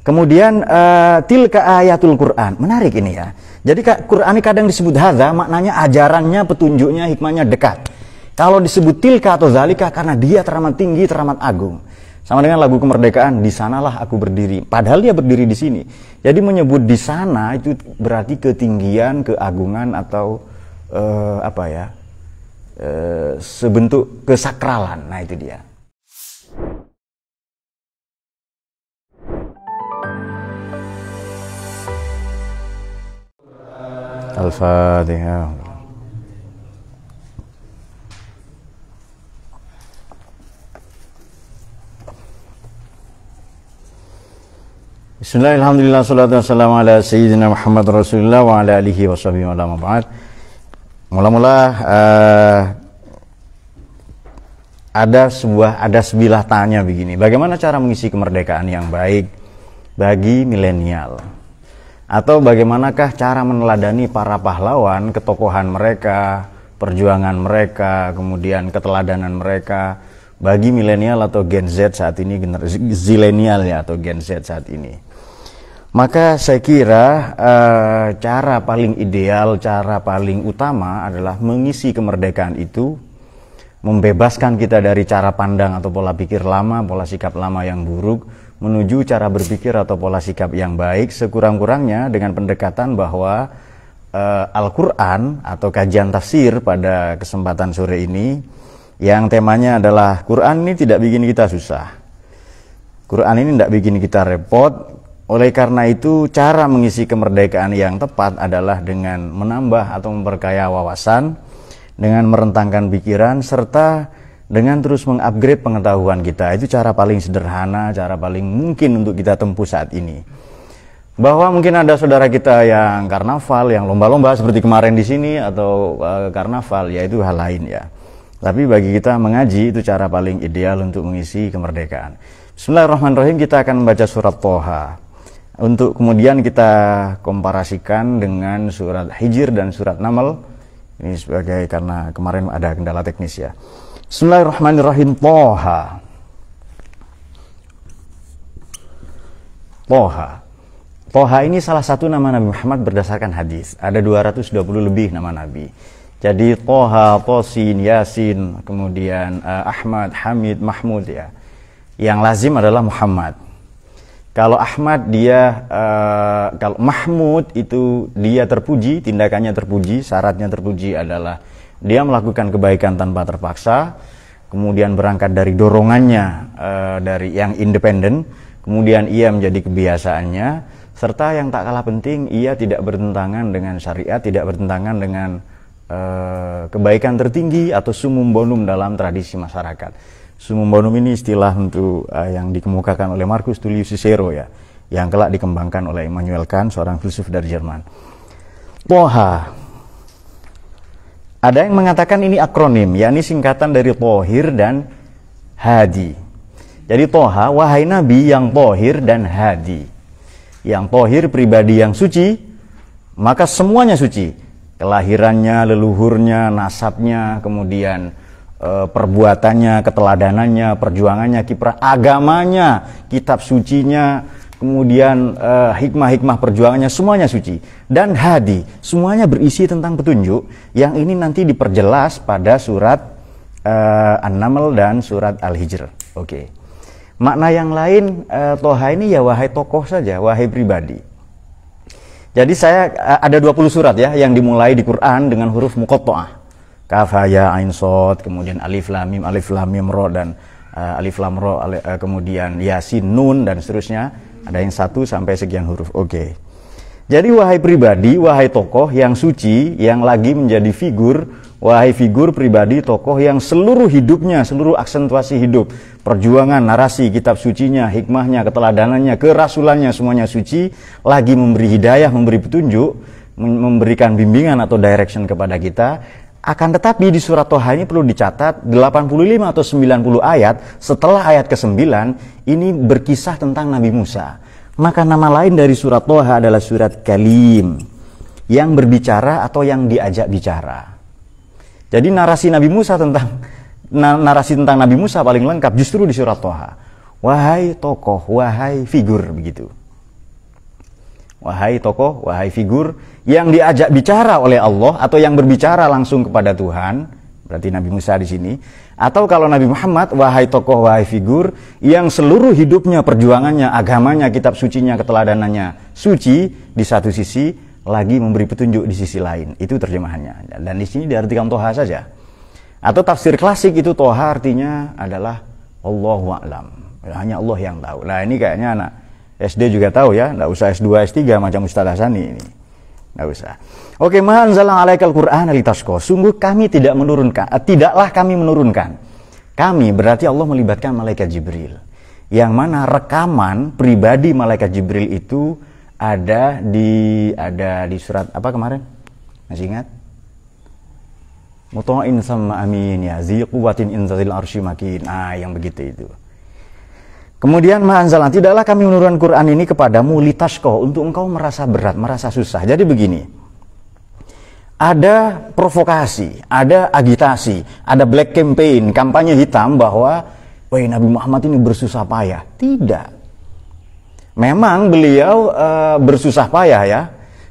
Kemudian tilka ayatul Quran. Menarik ini ya. Jadi Quran ini kadang disebut hadza, maknanya ajarannya, petunjuknya, hikmahnya dekat. Kalau disebut tilka atau zalika karena dia teramat tinggi, teramat agung. Sama dengan lagu kemerdekaan, di sanalah aku berdiri. Padahal dia berdiri di sini. Jadi menyebut di sana itu berarti ketinggian, keagungan atau sebentuk kesakralan. Nah itu dia. Al-Fatihah. Bismillahirrahmanirrahim. Salatu wassalamu ala sayyidina Muhammad Rasulullah wa ala alihi wa sahbihi wa ala mab'ad. Mula-mula ada sebilah tanya begini. Bagaimana cara mengisi kemerdekaan yang baik bagi milenial? Atau bagaimanakah cara meneladani para pahlawan, ketokohan mereka, perjuangan mereka, kemudian keteladanan mereka bagi milenial atau Gen Z saat ini, generasi zilenial ya atau Gen Z saat ini. Maka saya kira cara paling ideal, cara paling utama adalah mengisi kemerdekaan itu, membebaskan kita dari cara pandang atau pola pikir lama, pola sikap lama yang buruk, menuju cara berpikir atau pola sikap yang baik, sekurang-kurangnya dengan pendekatan bahwa Al-Quran atau kajian tafsir pada kesempatan sore ini yang temanya adalah Quran ini tidak bikin kita susah, Quran ini tidak bikin kita repot. Oleh karena itu cara mengisi kemerdekaan yang tepat adalah dengan menambah atau memperkaya wawasan, dengan merentangkan pikiran, serta dengan terus mengupgrade pengetahuan kita. Itu cara paling sederhana, cara paling mungkin untuk kita tempuh saat ini. Bahwa mungkin ada saudara kita yang karnaval, yang lomba-lomba seperti kemarin di sini atau karnaval, ya itu hal lain ya. Tapi bagi kita mengaji itu cara paling ideal untuk mengisi kemerdekaan. Bismillahirrahmanirrahim, kita akan membaca surat Thaha. Untuk kemudian kita komparasikan dengan surat Hijr dan surat Naml. Ini sebagai karena kemarin ada kendala teknis ya. Bismillahirrahmanirrahim. Thaha. Thaha. Thaha ini salah satu nama Nabi Muhammad berdasarkan hadis. Ada 220 lebih nama Nabi. Jadi Thaha, Tosin, Yasin, kemudian Ahmad, Hamid, Mahmud ya. Yang lazim adalah Muhammad. Kalau Ahmad kalau Mahmud itu dia terpuji, tindakannya terpuji, syaratnya terpuji adalah dia melakukan kebaikan tanpa terpaksa, kemudian berangkat dari dorongannya dari yang independen, kemudian ia menjadi kebiasaannya, serta yang tak kalah penting ia tidak bertentangan dengan syariat, tidak bertentangan dengan kebaikan tertinggi atau sumum bonum dalam tradisi masyarakat. Sumum bonum ini istilah untuk yang dikemukakan oleh Marcus Tullius Cicero ya, yang kelak dikembangkan oleh Immanuel Kant, seorang filsuf dari Jerman. Thaha. Ada yang mengatakan ini akronim, yakni singkatan dari Thohir dan Hadi. Jadi Thaha, wahai Nabi yang Thohir dan Hadi. Yang Thohir pribadi yang suci, maka semuanya suci. Kelahirannya, leluhurnya, nasabnya, kemudian perbuatannya, keteladanannya, perjuangannya, kiprah agamanya, kitab sucinya, kemudian hikmah-hikmah perjuangannya, semuanya suci. Dan Hadi, semuanya berisi tentang petunjuk yang ini nanti diperjelas pada surat An-Naml dan surat Al-Hijr. Oke. Makna yang lain Thaha ini ya wahai tokoh saja, wahai pribadi. Jadi saya ada 20 surat ya yang dimulai di Quran dengan huruf muqatta'ah. Kaf, ya, ain, shad, kemudian alif lam mim ra dan alif lam ra, kemudian yasin, nun dan seterusnya. Ada yang 1 sampai sekian huruf. Oke. Jadi wahai pribadi, wahai tokoh yang suci, yang lagi menjadi figur, wahai figur pribadi tokoh yang seluruh hidupnya, seluruh aksentuasi hidup, perjuangan, narasi, kitab sucinya, hikmahnya, keteladanannya, kerasulannya semuanya suci, lagi memberi hidayah, memberi petunjuk, memberikan bimbingan atau direction kepada kita. Akan tetapi di surat Thaha ini perlu dicatat 85 atau 90 ayat setelah ayat ke-9 ini berkisah tentang Nabi Musa. Maka nama lain dari surat Thaha adalah surat Kalim, yang berbicara atau yang diajak bicara. Jadi narasi tentang Nabi Musa paling lengkap justru di surat Thaha. Wahai tokoh, wahai figur begitu. wahai tokoh, wahai figur yang diajak bicara oleh Allah atau yang berbicara langsung kepada Tuhan, berarti Nabi Musa di sini. Atau kalau Nabi Muhammad, wahai tokoh, wahai figur yang seluruh hidupnya, perjuangannya, agamanya, kitab sucinya, keteladanannya suci di satu sisi, lagi memberi petunjuk di sisi lain. Itu terjemahannya. Dan di sini diartikan Toha saja. Atau tafsir klasik itu Toha artinya adalah Allahu a'lam. Hanya Allah yang tahu. Nah ini kayaknya anak SD juga tahu ya, nggak usah S2, S3 macam Ustaz Hasani ini. Nggak usah. Oke, ma anzalna 'alaikal Qur'ana litashqa. Sungguh kami tidak menurunkan, tidaklah kami menurunkan. Kami berarti Allah melibatkan malaikat Jibril. Yang mana rekaman pribadi malaikat Jibril itu ada di surat apa kemarin? Masih ingat? Muta'in sama amin ya, zi quwwatin inzalil arsy makin. Yang begitu itu. Kemudian ma'anzalna, tidaklah kami menurunkan Quran ini kepadamu litashqa, untuk engkau merasa berat, merasa susah. Jadi begini, ada provokasi, ada agitasi, ada black campaign, kampanye hitam bahwa wah Nabi Muhammad ini bersusah payah. Tidak. Memang beliau bersusah payah ya.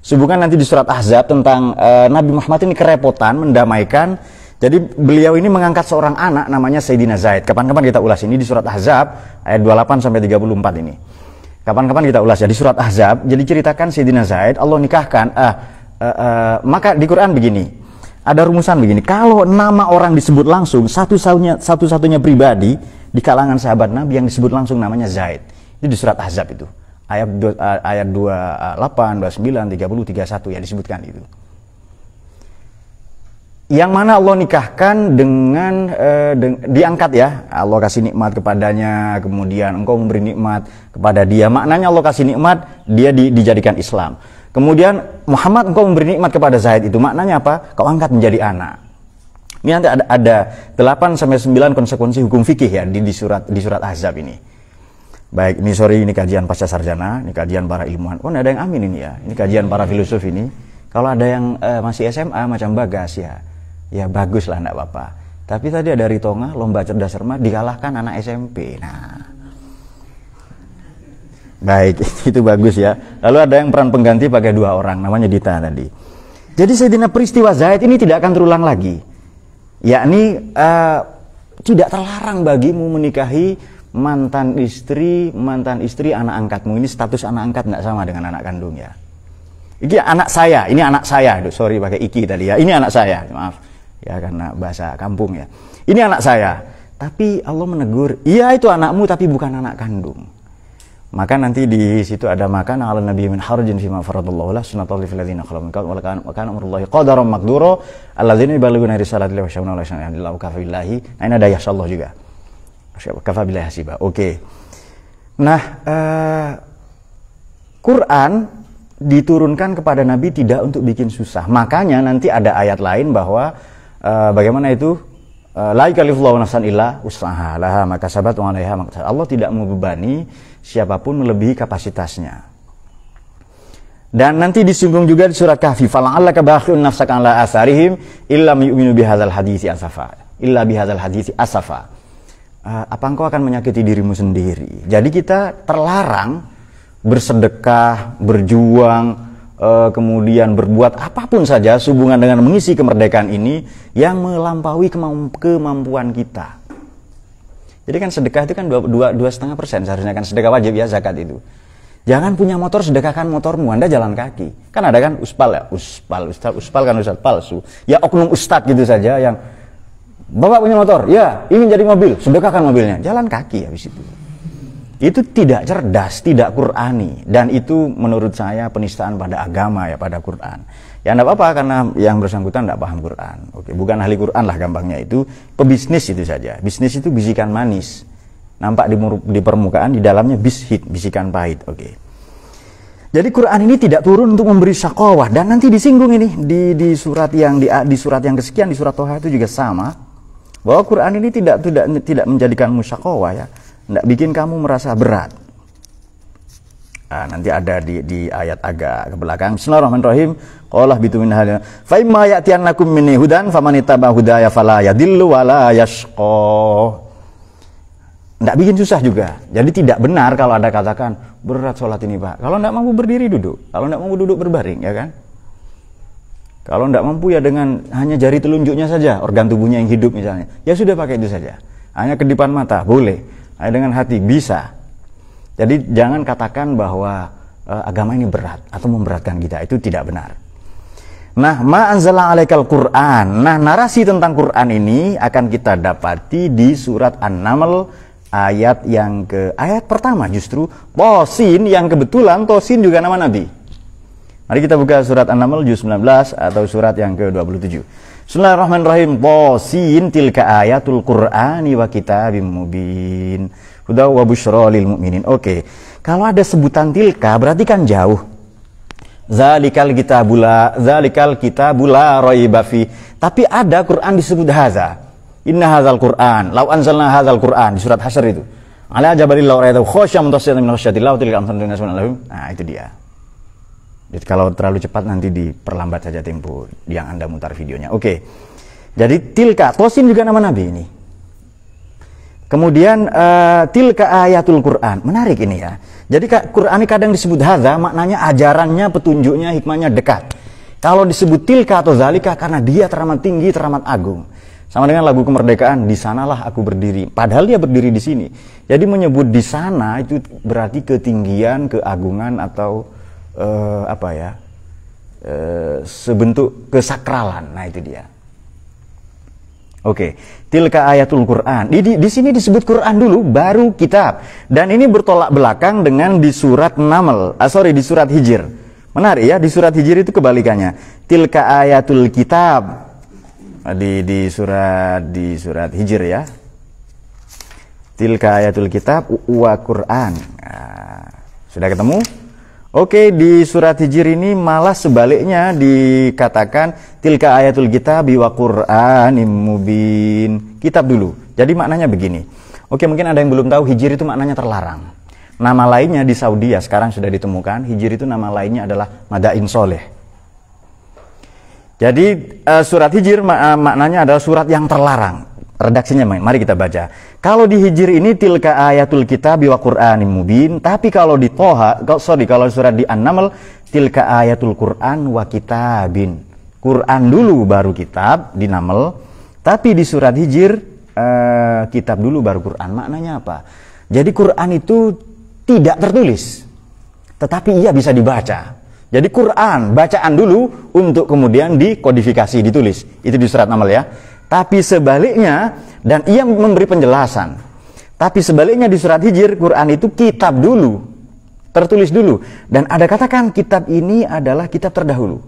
Sebutkan nanti di surat Ahzab tentang Nabi Muhammad ini kerepotan mendamaikan. Jadi beliau ini mengangkat seorang anak namanya Sayyidina Zaid. Kapan-kapan kita ulas ini di surat Ahzab ayat 28 sampai 34 ini. Kapan-kapan kita ulas ya di surat Ahzab. Jadi ceritakan Sayyidina Zaid Allah nikahkan. Maka di Quran begini. Ada rumusan begini. Kalau nama orang disebut langsung satu-satunya pribadi di kalangan sahabat Nabi yang disebut langsung namanya Zaid. Itu di surat Ahzab itu. Ayat 28, 29, 30, 31 ya disebutkan itu. Yang mana Allah nikahkan dengan diangkat ya, Allah kasih nikmat kepadanya, kemudian engkau memberi nikmat kepada dia. Maknanya Allah kasih nikmat, dia dijadikan Islam. Kemudian Muhammad engkau memberi nikmat kepada Zaid, itu maknanya apa? Kau angkat menjadi anak. Ini nanti ada 8 sampai 9 konsekuensi hukum fikih ya di surat Ahzab ini. Baik, ini sorry ini kajian pasca sarjana, ini kajian para ilmuwan. Oh, ada yang amin ini ya. Ini kajian para filosof ini. Kalau ada yang masih SMA macam Bagas ya bagus lah, enggak apa-apa. Tapi tadi ada Ritonga, lomba cerdas cermat, dikalahkan anak SMP. Nah, baik, itu bagus ya. Lalu ada yang peran pengganti pakai 2 orang, namanya Dita tadi. Jadi Sayyidina peristiwa Zaid ini tidak akan terulang lagi. Yakni tidak terlarang bagimu menikahi mantan istri anak angkatmu. Ini status anak angkat nggak sama dengan anak kandung ya. Ini anak saya, sorry pakai iki tadi ya. Ini anak saya, maaf. Ya karena bahasa kampung ya. Ini anak saya. Tapi Allah menegur, iya itu anakmu tapi bukan anak kandung. Maka nanti di situ ada makan ala nabi min harjin fima faradallahu la sunnatul lil ladzina khalu min qabl wa kana amrullahi qadaran maqdura alladzina yuballighuna risalati wa yashhaduna la ilaha illallah wa kafa billahi. Nah, ini ada yasallah juga. Kafa billahi hasiba. Oke. Nah, Quran diturunkan kepada Nabi tidak untuk bikin susah. Makanya nanti ada ayat lain bahwa bagaimana itu la yukallifullahu nafsan illa wus'aha laha ma kasabat wa 'alaiha ma kasabat. Allah tidak membebani siapapun melebihi kapasitasnya. Dan nanti disinggung juga di surat Kahfi, fala'allaka bakhi'un nafsaka 'ala atharihim illa yu'minu bihadzal haditsi asafa. Illa bihadzal haditsi asafa. Apa engkau akan menyakiti dirimu sendiri? Jadi kita terlarang bersedekah, berjuang, kemudian berbuat apapun saja sehubungan dengan mengisi kemerdekaan ini yang melampaui kemampuan kita. Jadi kan sedekah itu kan 2,5% seharusnya kan sedekah wajib ya, zakat itu. Jangan punya motor sedekahkan motormu, Anda jalan kaki. Kan ada kan uspal ya, uspal kan ustaz palsu. Ya oknum ustaz gitu saja yang Bapak punya motor, ya ingin jadi mobil, sedekahkan mobilnya, jalan kaki habis itu. Itu tidak cerdas, tidak Qur'ani, dan itu menurut saya penistaan pada agama ya, pada Quran. Ya enggak apa-apa karena yang bersangkutan enggak paham Quran. Oke, bukan ahli Quran lah gampangnya itu, pebisnis itu saja. Bisnis itu bisikan manis. Nampak di permukaan, di dalamnya bisikan pahit. Oke. Jadi Quran ini tidak turun untuk memberi syaqawah, dan nanti disinggung ini di surat yang kesekian di surat Toha itu juga sama. Bahwa Quran ini tidak menjadikan syaqawah ya. Tidak bikin kamu merasa berat. Nah, nanti ada di ayat agak ke belakang. Bismillahirrahmanirrahim. Qala bitu min hal fa imma ya'tiyannakum minni hudan faman ittaba hudaya fala yadillu wala yashqa. Tidak bikin susah juga. Jadi tidak benar kalau Anda katakan, berat sholat ini Pak. Kalau tidak mampu berdiri duduk. Kalau tidak mampu duduk berbaring, ya kan? Kalau tidak mampu ya dengan hanya jari telunjuknya saja, organ tubuhnya yang hidup misalnya. Ya sudah pakai itu saja. Hanya kedipan mata, boleh. Hanya dengan hati, bisa. Jadi jangan katakan bahwa agama ini berat atau memberatkan kita. Itu tidak benar. Nah, ma anzala alaikal Qur'an. Nah, narasi tentang Quran ini akan kita dapati di surat An-Naml ayat pertama justru Tosin, yang kebetulan Tosin juga nama Nabi. Mari kita buka surat An-Naml juz 19 atau surat yang ke-27. Bismillahirrahmanirrahim. Tosin tilka ayatul Qur'ani wa kitabim mubin. Hudaw wa busyra lil mu'minin. Oke. Kalau ada sebutan tilka berarti kan jauh. Zalikal kitabula raiba fi. Tapi ada Quran disebut haza. Inna hadzal Quran, law anzalna hadzal Quran di surat Hasyr itu. Ala jabalil law ra'aytahu khasyam mutasaddian min khasyatillah tilka amsalun nas. Nah, itu dia. Jadi kalau terlalu cepat nanti diperlambat saja tempo yang Anda mutar videonya. Oke. Jadi tilka, Tosin juga nama Nabi ini. Kemudian tilka ayatul Quran. Menarik ini ya. Jadi Quran ini kadang disebut hadza, maknanya ajarannya, petunjuknya, hikmahnya dekat. Kalau disebut tilka atau zalika karena dia teramat tinggi, teramat agung. Sama dengan lagu kemerdekaan, di sanalah aku berdiri. Padahal dia berdiri di sini. Jadi menyebut di sana itu berarti ketinggian, keagungan atau sebentuk kesakralan. Nah, itu dia. Oke, tilka ayatul Quran. Di sini disebut Quran dulu, baru kitab. Dan ini bertolak belakang dengan di surat di surat Hijr. Menarik ya, di surat Hijr itu kebalikannya. Tilka ayatul kitab. Di surat Hijr ya. Tilka ayatul kitab wa Quran. Nah, sudah ketemu? Oke, di surat Hijr ini malah sebaliknya dikatakan tilka ayatul kitab wa Qur'anim mubin. Kitab dulu. Jadi maknanya begini. Oke, mungkin ada yang belum tahu Hijr itu maknanya terlarang. Nama lainnya di Saudi ya sekarang sudah ditemukan. Hijr itu nama lainnya adalah Madain Soleh. Jadi surat Hijr maknanya adalah surat yang terlarang. Redaksinya mari kita baca. Kalau di Hijr ini tilka ayatul kitab wa Qur'anim mubin, tapi kalau di kalau surat di An-Naml tilka ayatul Qur'an wa kitabin. Quran dulu baru kitab di Naml, tapi di surat Hijr kitab dulu baru Quran. Maknanya apa? Jadi Quran itu tidak tertulis, tetapi ia bisa dibaca. Jadi Quran bacaan dulu untuk kemudian dikodifikasi, ditulis. Itu di surat Naml ya. Tapi sebaliknya, dan ia memberi penjelasan. Tapi sebaliknya di surat Hijr, Quran itu kitab dulu, tertulis dulu. Dan ada katakan kitab ini adalah kitab terdahulu.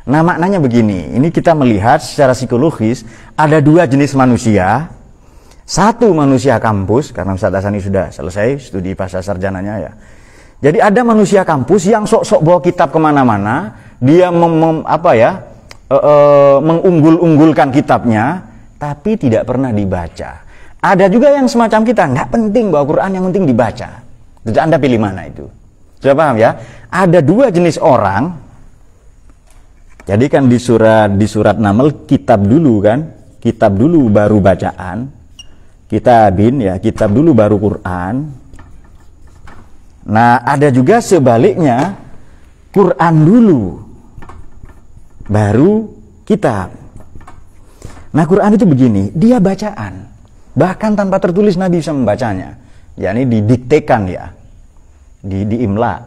Nah maknanya begini, ini kita melihat secara psikologis, ada dua jenis manusia. Satu manusia kampus, karena Ustaz Hasani sudah selesai studi pasca sarjananya ya. Jadi ada manusia kampus yang sok-sok bawa kitab kemana-mana, dia mengunggul-unggulkan kitabnya, tapi tidak pernah dibaca. Ada juga yang semacam kita, nggak penting bawa Quran, yang penting dibaca. Jadi Anda pilih mana itu? Sudah paham ya? Ada dua jenis orang. Jadi kan di surat Naml kitab dulu kan, kitab dulu baru bacaan, kitabin ya, kitab dulu baru Quran. Nah ada juga sebaliknya, Quran dulu baru kitab. Nah Quran itu begini, dia bacaan, bahkan tanpa tertulis Nabi bisa membacanya, yakni didiktekan ya, diimla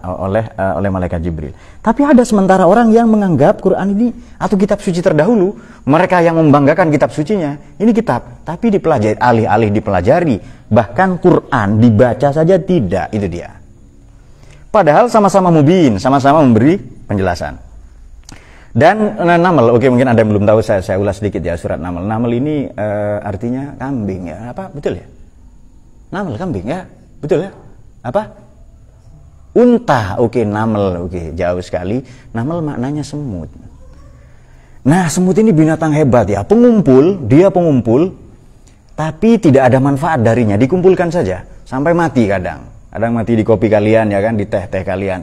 oleh malaikat Jibril. Tapi ada sementara orang yang menganggap Quran ini atau kitab suci terdahulu, mereka yang membanggakan kitab sucinya, ini kitab, tapi dipelajari, alih-alih dipelajari, bahkan Quran dibaca saja tidak, itu dia. Padahal sama-sama mubin, sama-sama memberi penjelasan. Dan Naml, oke mungkin ada yang belum tahu, saya ulas sedikit ya surat Naml. Naml ini artinya kambing ya, apa betul ya? Naml kambing ya, betul ya? Apa? Unta, oke Naml, oke jauh sekali. Naml maknanya semut. Nah semut ini binatang hebat ya, dia pengumpul, tapi tidak ada manfaat darinya, dikumpulkan saja sampai mati kadang mati di kopi kalian ya kan, di teh kalian.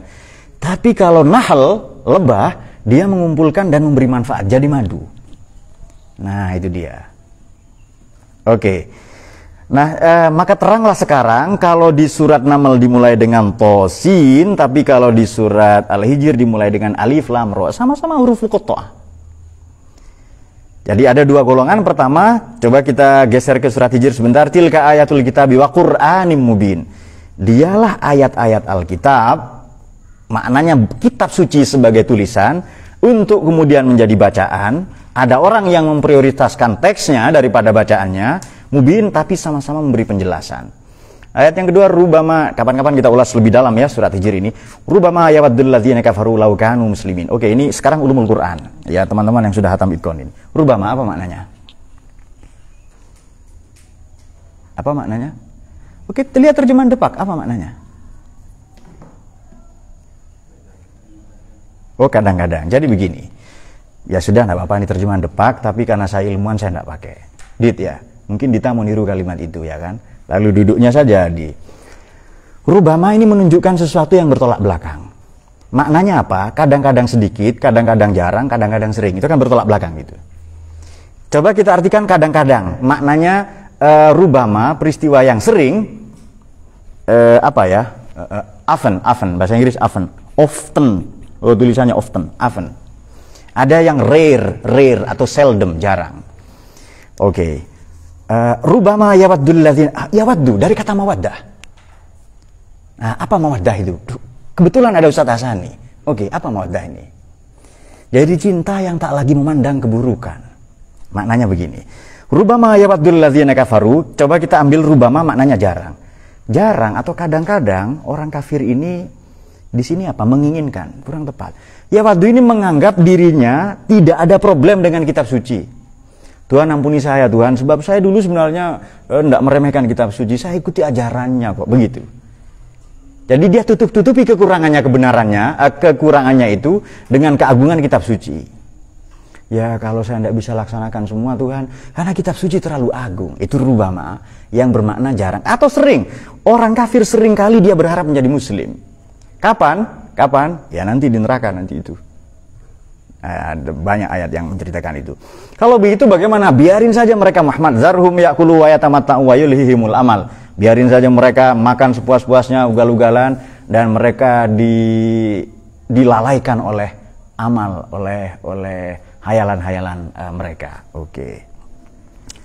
Tapi kalau nahl, lebah, dia mengumpulkan dan memberi manfaat, jadi madu. Nah itu dia. Oke. Nah, maka teranglah sekarang kalau di surat Naml dimulai dengan Tosin, tapi kalau di surat Al-Hijr dimulai dengan Alif Lam Ra, sama-sama huruf muqatta'ah. Jadi ada dua golongan. Pertama, coba kita geser ke surat Hijr sebentar. Tilka ayatul kitabi wa qur'anim mubin. Dialah ayat-ayat Alkitab, maknanya kitab suci sebagai tulisan, untuk kemudian menjadi bacaan. Ada orang yang memprioritaskan teksnya daripada bacaannya, mubin, tapi sama-sama memberi penjelasan. Ayat yang kedua, rubama, kapan-kapan kita ulas lebih dalam ya surat Hijr ini. Rubama yawaddul ladzina kafaru law kanu muslimin. Oke, ini sekarang ulumul Quran. Ya, teman-teman yang sudah hatam Itqan ini. Rubama apa maknanya? Apa maknanya? Oke, lihat terjemahan Depak, apa maknanya? Oh, kadang-kadang. Jadi begini. Ya sudah, enggak apa-apa ini terjemahan Depak, tapi karena saya ilmuwan saya enggak pakai. Dit ya. Mungkin Dita mau niru kalimat itu ya kan. Lalu duduknya saja di rubama ini menunjukkan sesuatu yang bertolak belakang. Maknanya apa? Kadang-kadang sedikit, kadang-kadang jarang, kadang-kadang sering. Itu kan bertolak belakang gitu. Coba kita artikan kadang-kadang. Maknanya rubama, peristiwa yang sering, often, bahasa Inggris often. Oh, tulisannya often. Ada yang rare atau seldom, jarang. Oke. Rubama yawaddul ladzina, yawaddu dari kata mawaddah. Nah, apa mawaddah itu? Kebetulan ada Ustaz Hasani. Oke, apa mawaddah ini? Jadi cinta yang tak lagi memandang keburukan. Maknanya begini. Rubama yawaddul ladzina kafaru, coba kita ambil rubama maknanya jarang. Jarang atau kadang-kadang orang kafir ini di sini apa? Menginginkan, kurang tepat. Yawaddu ini menganggap dirinya tidak ada problem dengan kitab suci. Tuhan ampuni saya Tuhan, sebab saya dulu sebenarnya tidak meremehkan kitab suci, saya ikuti ajarannya kok, begitu. Jadi dia tutup-tutupi kekurangannya itu dengan keagungan kitab suci. Ya kalau saya tidak bisa laksanakan semua Tuhan, karena kitab suci terlalu agung. Itu rubama yang bermakna jarang atau sering. Orang kafir sering kali dia berharap menjadi muslim. Kapan? Ya nanti di neraka nanti itu. Ada banyak ayat yang menceritakan itu. Kalau begitu bagaimana? Biarin saja mereka Muhammad zarhum ya'kulu wa yatamatta'u wa yulhihimul amal. Biarin saja mereka makan sepuas-puasnya, ugal-ugalan, dan mereka dilalaikan oleh amal, oleh hayalan-hayalan mereka. Oke.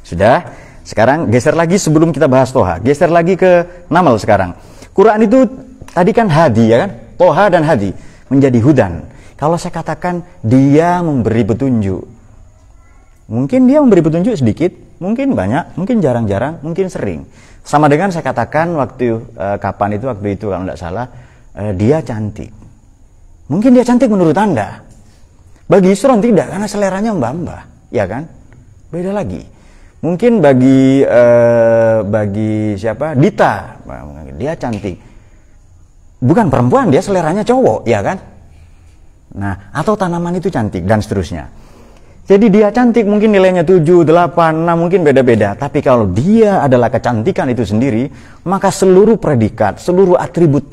Sudah? Sekarang geser lagi sebelum kita bahas Toha. Geser lagi ke Naml sekarang. Quran itu tadi kan hadi ya kan? Toha dan hadi menjadi hudan. Kalau saya katakan dia memberi petunjuk, mungkin dia memberi petunjuk sedikit, mungkin banyak, mungkin jarang-jarang, mungkin sering. Sama dengan saya katakan waktu itu kalau tidak salah, dia cantik. Mungkin dia cantik menurut Anda. Bagi Isron tidak, karena seleranya mbah-mbah, ya kan? Beda lagi. Mungkin bagi siapa? Dita, dia cantik. Bukan perempuan, dia seleranya cowok, ya kan? Nah, atau tanaman itu cantik dan seterusnya. Jadi dia cantik mungkin nilainya 7, 8, 6 mungkin beda-beda. Tapi kalau dia adalah kecantikan itu sendiri, maka seluruh predikat, seluruh atribut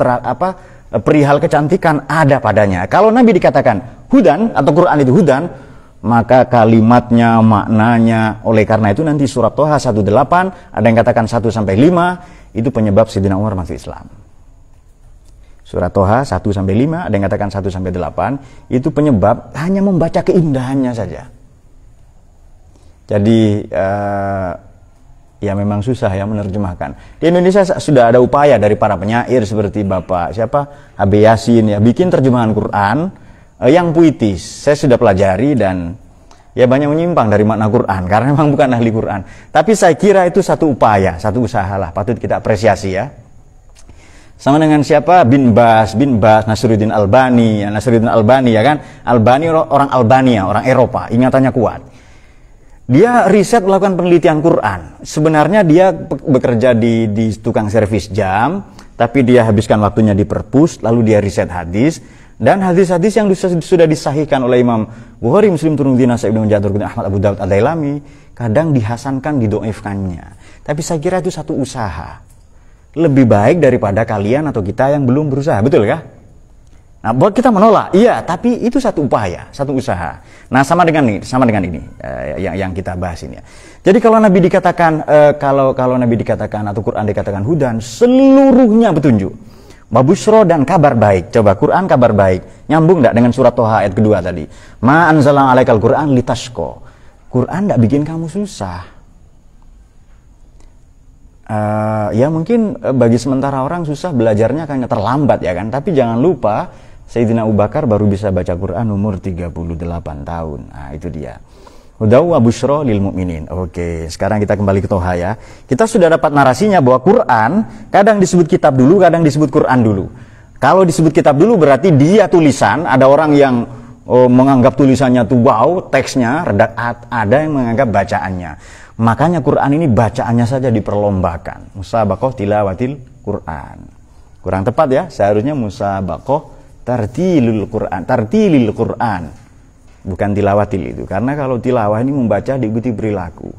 perihal kecantikan ada padanya. Kalau Nabi dikatakan hudan atau Quran itu hudan, maka kalimatnya, maknanya, oleh karena itu nanti surat Toha 1:8, ada yang katakan 1-5, itu penyebab Sayyidina Umar masuk Islam. Surat Toha 1-5, ada yang katakan 1-8, itu penyebab hanya membaca keindahannya saja. Jadi ya memang susah ya menerjemahkan. Di Indonesia sudah ada upaya dari para penyair seperti Bapak Habe Yasin ya, bikin terjemahan Quran yang puitis. Saya sudah pelajari dan ya banyak menyimpang dari makna Quran karena memang bukan ahli Quran. Tapi saya kira itu satu upaya, satu usaha lah, patut kita apresiasi ya. Sama dengan siapa? Bin Bas, Nasruddin Albani ya kan? Albani orang Albania, orang Eropa, ingatannya kuat. Dia riset melakukan penelitian Quran. Sebenarnya dia bekerja di tukang servis jam, tapi dia habiskan waktunya di perpus, lalu dia riset hadis, dan hadis-hadis yang sudah disahihkan oleh Imam Bukhari, Muslim, Tirmidzi, Nasai, Ibnu Majah, Ahmad, Abu Daud, Ad-Dailami, kadang dihasankan, didoifkannya. Tapi saya kira itu satu usaha. Lebih baik daripada kalian atau kita yang belum berusaha, betul ya? Nah, buat kita menolak, iya, tapi itu satu upaya, satu usaha. Nah, sama dengan ini yang kita bahas ini. Ya. Jadi kalau Nabi dikatakan kalau Nabi dikatakan atau Quran dikatakan hudan, seluruhnya petunjuk. Babusro dan kabar baik. Coba Quran kabar baik. Nyambung enggak dengan surat Toha ayat kedua tadi? Ma anzalna 'alaikal Qur'an litashqa. Quran enggak bikin kamu susah. Ya mungkin bagi sementara orang susah belajarnya karena terlambat ya kan. Tapi jangan lupa Sayyidina Abu Bakar baru bisa baca Quran umur 38 tahun. Nah, itu dia. Hudaw wa busyra lil mu'minin. Oke, sekarang kita kembali ke Toha ya. Kita sudah dapat narasinya bahwa Quran kadang disebut kitab dulu, kadang disebut Quran dulu. Kalau disebut kitab dulu berarti dia tulisan, ada orang yang menganggap tulisannya tuh wow, teksnya, ada yang menganggap bacaannya. Makanya Quran ini bacaannya saja diperlombakan. Musabaqah tilawatil Quran. Kurang tepat ya, seharusnya musabaqah tartilil Quran, bukan tilawatil itu, karena kalau tilawah ini membaca diikuti perilaku.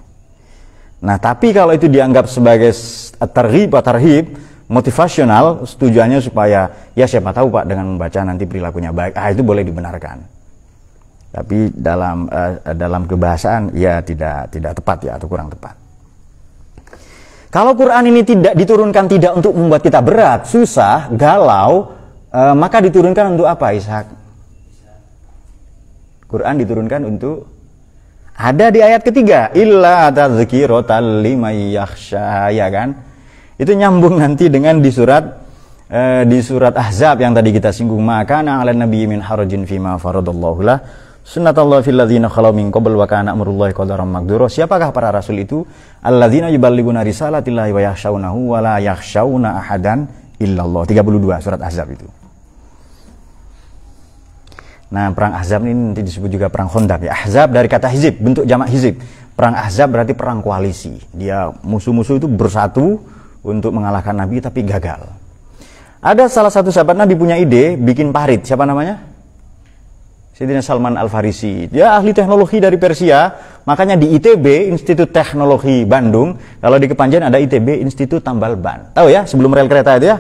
Nah, tapi kalau itu dianggap sebagai tarhib motivasional, tujuannya supaya ya siapa tahu Pak dengan membaca nanti perilakunya baik, itu boleh dibenarkan. Tapi dalam kebahasaan ya tidak tepat ya, atau kurang tepat. Kalau Quran ini tidak diturunkan tidak untuk membuat kita berat, susah, galau, maka diturunkan untuk apa, Ishak? Quran diturunkan untuk, ada di ayat ketiga, illa tadzkiratan liman yakhsha, ya kan? Itu nyambung nanti dengan di surat Ahzab yang tadi kita singgung, maka na 'alan nabiyyi min harajin fima faradallahu lah sunnatullahi fil ladzina khalau min qabl wa kana amrullahi qadaran maqdura. Siapakah para rasul itu? Alladzina yuballighuna risalatillahi wa yakhshawnahu wa la yakhshawna ahadan illallah. 32 surat Ahzab itu. Nah, perang Ahzab ini nanti disebut juga perang Khandaq ya. Ahzab dari kata hizib, bentuk jamak hizib. Perang Ahzab berarti perang koalisi. Dia musuh-musuh itu bersatu untuk mengalahkan Nabi tapi gagal. Ada salah satu sahabat Nabi punya ide bikin parit. Siapa namanya? Sayyidina Salman Al-Farisi. Dia ahli teknologi dari Persia, makanya di ITB, Institut Teknologi Bandung, kalau di Kepanjen ada ITB Institut Tambal Ban. Tahu ya, sebelum rel kereta itu ya,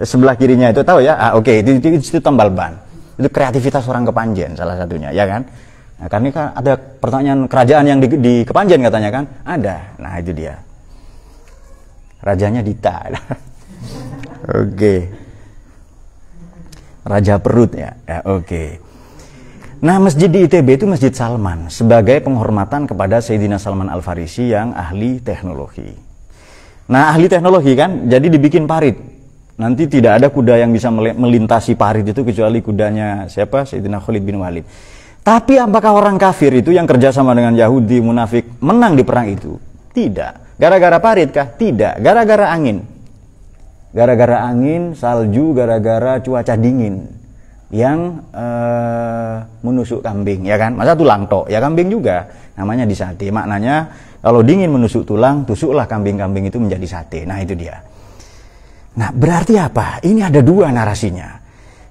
sebelah kirinya itu tahu ya? Oke, itu Institut Tambal Ban. Itu kreativitas orang Kepanjen salah satunya, ya kan? Nah, karena kan ada pertanyaan kerajaan yang di Kepanjen katanya kan? Ada. Nah, itu dia. Rajanya Dita. Oke. Raja perut ya. Oke. Nah, masjid di ITB itu Masjid Salman sebagai penghormatan kepada Sayyidina Salman Al-Farisi yang ahli teknologi. Nah, ahli teknologi kan, jadi dibikin parit. Nanti tidak ada kuda yang bisa melintasi parit itu kecuali kudanya siapa? Sayyidina Khalid bin Walid. Tapi apakah orang kafir itu yang kerjasama dengan Yahudi, munafik, menang di perang itu? Tidak. Gara-gara parit kah? Tidak. Gara-gara angin. Gara-gara angin, salju, gara-gara cuaca dingin yang menusuk kambing, ya kan? Masa tulang tok? Ya kambing juga. Namanya disate. Maknanya kalau dingin menusuk tulang, tusuklah kambing-kambing itu menjadi sate. Nah, itu dia. Nah, berarti apa? Ini ada dua narasinya.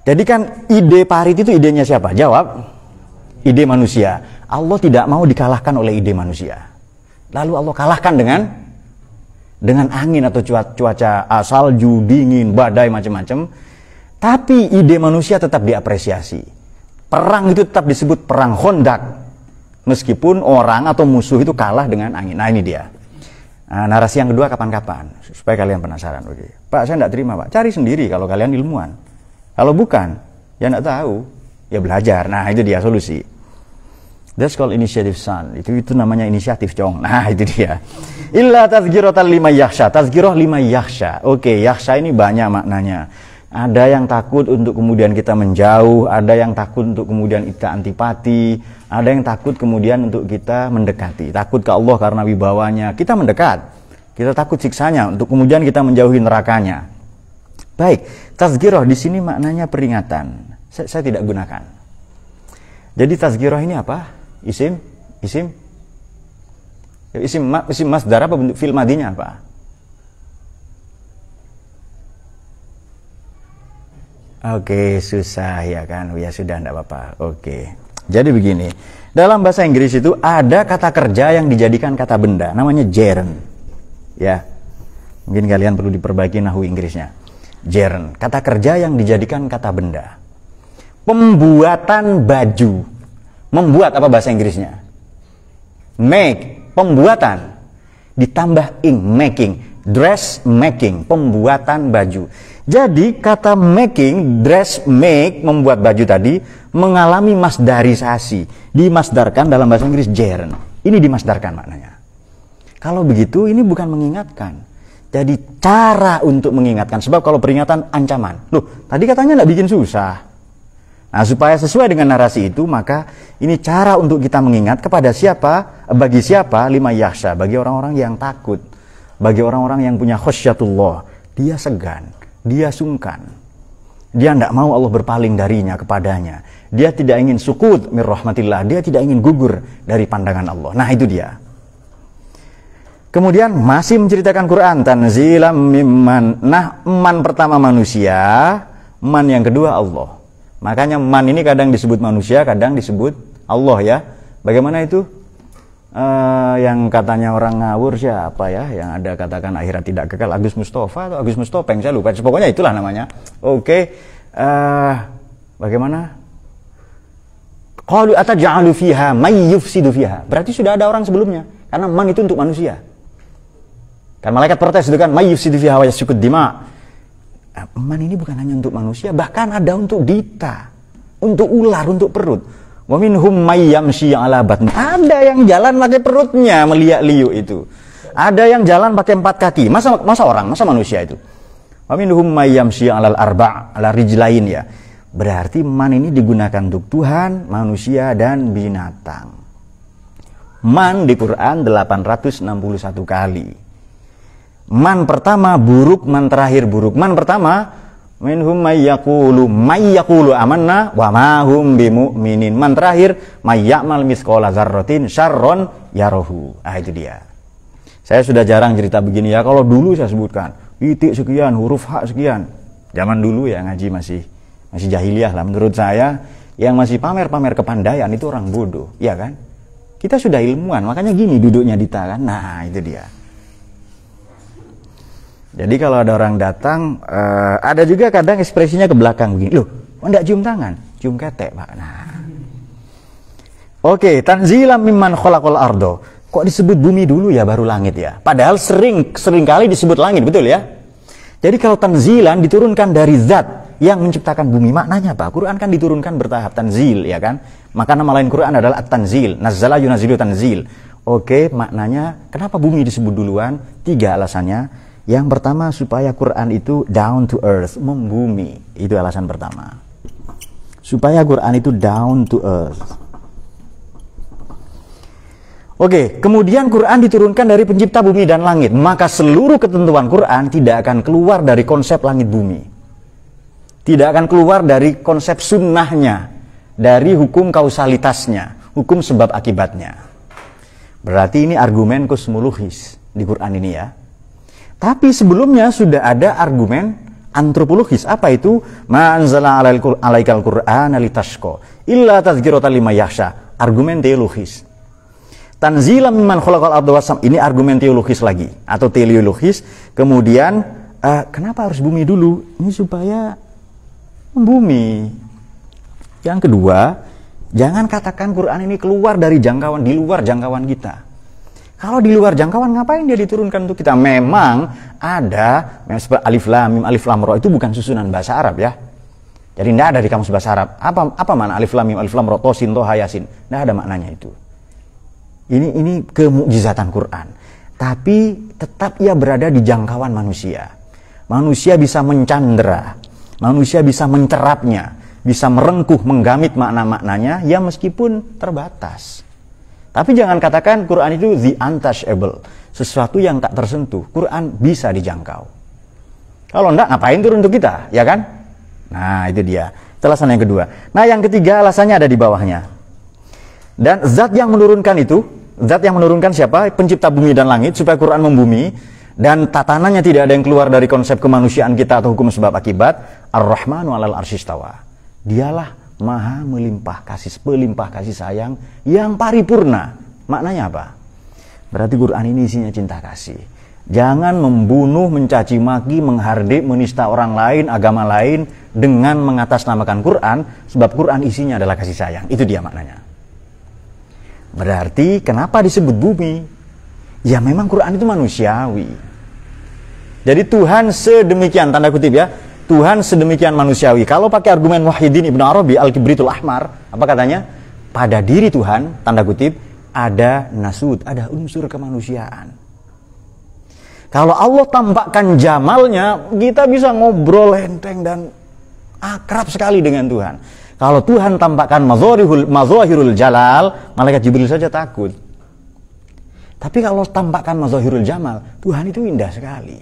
Jadi kan ide parit itu idenya siapa? Jawab. Ide manusia. Allah tidak mau dikalahkan oleh ide manusia. Lalu Allah kalahkan dengan angin atau cuaca salju, dingin, badai, macam-macam. Tapi ide manusia tetap diapresiasi. Perang itu tetap disebut perang Khandaq. Meskipun orang atau musuh itu kalah dengan angin. Nah, ini dia. Nah, narasi yang kedua kapan-kapan supaya kalian penasaran. Oke. Pak, saya tidak terima Pak, cari sendiri kalau kalian ilmuwan. Kalau bukan, ya tidak tahu, ya belajar. Nah, itu dia solusi. That's called initiative son. Itu namanya inisiatif cong. Nah, itu dia. Illa tazkiratan liman yakhsha. Tazkirah liman yakhsha. Oke, yakhsha ini banyak maknanya. Ada yang takut untuk kemudian kita menjauh, ada yang takut untuk kemudian kita antipati, ada yang takut kemudian untuk kita mendekati. Takut ke Allah karena wibawanya, kita mendekat. Kita takut siksanya untuk kemudian kita menjauhi nerakanya. Baik, tazkirah di sini maknanya peringatan. Saya tidak gunakan. Jadi tazkirah ini apa? Isim masdar apa, bentuk fi'il madinya apa? Oke, susah ya kan? Ya sudah, enggak apa-apa. Oke. Jadi begini, dalam bahasa Inggris itu ada kata kerja yang dijadikan kata benda, namanya gerund. Ya. Mungkin kalian perlu diperbaiki nahwu Inggrisnya. Gerund, kata kerja yang dijadikan kata benda. Pembuatan baju. Membuat apa bahasa Inggrisnya? Make, pembuatan. Ditambah ing, making. Dress making, pembuatan baju. Jadi kata making, dress make, membuat baju tadi mengalami masdarisasi. Dimasdarkan dalam bahasa Inggris gerund. Ini dimasdarkan maknanya. Kalau begitu ini bukan mengingatkan. Jadi cara untuk mengingatkan. Sebab kalau peringatan ancaman. Loh, tadi katanya nggak bikin susah. Nah, supaya sesuai dengan narasi itu, maka ini cara untuk kita mengingat kepada siapa? Bagi siapa? Lima yakhsha, bagi orang-orang yang takut. Bagi orang-orang yang punya khasyatullah. Dia segan, dia sungkan. Dia tidak mau Allah berpaling darinya kepadanya. Dia tidak ingin sukut mir rahmatillah, dia tidak ingin gugur dari pandangan Allah. Nah, itu dia. Kemudian masih menceritakan Quran, tanzilam mimman. Nah, man pertama manusia, man yang kedua Allah. Makanya man ini kadang disebut manusia, kadang disebut Allah ya. Bagaimana itu? Yang katanya orang ngawur siapa ya? Yang ada katakan akhirat tidak kekal, Agus Mustafa atau Agus Mustopeng, saya lupa. Pokoknya itulah namanya. Oke. Bagaimana? Qalu ataj'alu fiha may yufsidu fiha. Berarti sudah ada orang sebelumnya. Karena man itu untuk manusia. Kan malaikat protes itu kan, may yufsidu fiha wa yasfikud dima. Man ini bukan hanya untuk manusia, bahkan ada untuk dita, untuk ular, untuk perut. Wa minhum may yamshi 'ala batni. Ada yang jalan pakai perutnya, meliak-liuk itu. Ada yang jalan pakai 4 kaki. Masa orang, masa manusia itu? Wa minhum may yamshi 'alal arba', 'ala rijlain ya. Berarti man ini digunakan untuk Tuhan, manusia dan binatang. Man di Quran 861 kali. Man pertama buruk, man terakhir buruk. Man pertama minhum may yaqulu amanna wa ma hum bimu'minin. Man terakhir may ya'mal mithqala dzarratin syarron yarahu. Itu dia. Saya sudah jarang cerita begini ya. Kalau dulu saya sebutkan titik sekian, huruf H sekian. Zaman dulu ya ngaji masih jahiliyah lah menurut saya. Yang masih pamer-pamer kepandaian itu orang bodoh, ya kan? Kita sudah ilmuwan, makanya gini duduknya Dita kan. Nah, itu dia. Jadi kalau ada orang datang, ada juga kadang ekspresinya ke belakang begini. Loh, enggak cium tangan? Cium ketek, Pak. Nah. Oke, tanzilam mimman khalaqal ardo. Kok disebut bumi dulu ya baru langit ya? Padahal sering kali disebut langit, betul ya? Jadi kalau tanzilan diturunkan dari zat yang menciptakan bumi, maknanya apa? Quran kan diturunkan bertahap, tanzil, ya kan? Maka nama lain Quran adalah at-tanzil. Nazzala yunazzilu tanzil. Oke, maknanya kenapa bumi disebut duluan? 3 alasannya. Yang pertama supaya Quran itu down to earth, membumi. Itu alasan pertama. Supaya Quran itu down to earth. Oke, kemudian Quran diturunkan dari pencipta bumi dan langit. Maka seluruh ketentuan Quran tidak akan keluar dari konsep langit bumi. Tidak akan keluar dari konsep sunnahnya. Dari hukum kausalitasnya. Hukum sebab akibatnya. Berarti ini argumen kosmologis di Quran ini ya. Tapi sebelumnya sudah ada argumen antropologis. Apa itu? Ma anzala 'alaikal Qur'ana litashqa illa tadhkiratan liman yakhsha. Argumen teologis. Tanzilan mimman khalaqal arda was sam. Ini argumen teologis lagi atau teleologis. Kemudian kenapa harus bumi dulu? Ini supaya membumi. Yang kedua, jangan katakan Quran ini keluar dari jangkauan, di luar jangkauan kita. Kalau di luar jangkauan, ngapain dia diturunkan untuk kita? Memang ada alif lam mim, alif lam ra itu bukan susunan bahasa Arab ya. Jadi tidak ada di kamus bahasa Arab. Apa mana alif lam mim, alif lam ra, tosin, toha, yasin? Tidak ada maknanya itu. Ini kemukjizatan Quran. Tapi tetap ia berada di jangkauan manusia. Manusia bisa mencandera, manusia bisa mencerapnya, bisa merengkuh, menggamit makna-maknanya, ya meskipun terbatas. Tapi jangan katakan Quran itu the untouchable, sesuatu yang tak tersentuh. Quran bisa dijangkau. Kalau enggak, ngapain turun untuk kita, ya kan? Nah, itu dia. Itu alasan yang kedua. Nah, yang ketiga alasannya ada di bawahnya. Dan zat yang menurunkan itu, zat yang menurunkan siapa? Pencipta bumi dan langit, supaya Quran membumi. Dan tatanannya tidak ada yang keluar dari konsep kemanusiaan kita atau hukum sebab akibat. Ar-Rahmanu 'alal arsy istawa. Dialah Maha melimpah kasih sayang yang paripurna. Maknanya apa? Berarti Quran ini isinya cinta kasih. Jangan membunuh, mencaci maki, menghardik, menista orang lain, agama lain dengan mengatasnamakan Quran, sebab Quran isinya adalah kasih sayang. Itu dia maknanya. Berarti kenapa disebut bumi? Ya memang Quran itu manusiawi. Jadi Tuhan sedemikian, tanda kutip ya, Tuhan sedemikian manusiawi. Kalau pakai argumen Wahidin Ibn Arabi Al-Kibritul Ahmar, apa katanya? Pada diri Tuhan, tanda kutip, ada nasud, ada unsur kemanusiaan. Kalau Allah tampakkan jamalnya, kita bisa ngobrol enteng dan akrab sekali dengan Tuhan. Kalau Tuhan tampakkan mazahirul jalal, malaikat Jibril saja takut. Tapi kalau tampakkan mazahirul jamal, Tuhan itu indah sekali.